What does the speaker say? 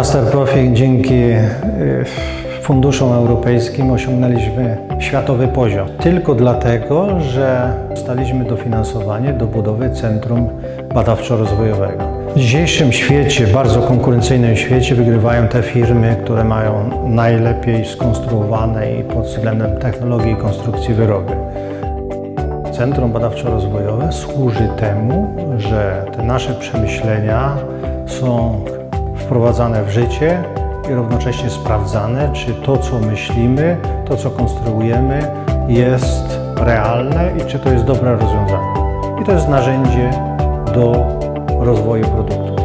Masterprofi dzięki funduszom europejskim osiągnęliśmy światowy poziom. Tylko dlatego, że dostaliśmy dofinansowanie do budowy Centrum Badawczo-Rozwojowego. W dzisiejszym świecie, bardzo konkurencyjnym świecie, wygrywają te firmy, które mają najlepiej skonstruowane i pod względem technologii i konstrukcji wyroby. Centrum Badawczo-Rozwojowe służy temu, że te nasze przemyślenia są wprowadzane w życie i równocześnie sprawdzane, czy to, co myślimy, to, co konstruujemy, jest realne i czy to jest dobre rozwiązanie. I to jest narzędzie do rozwoju produktu.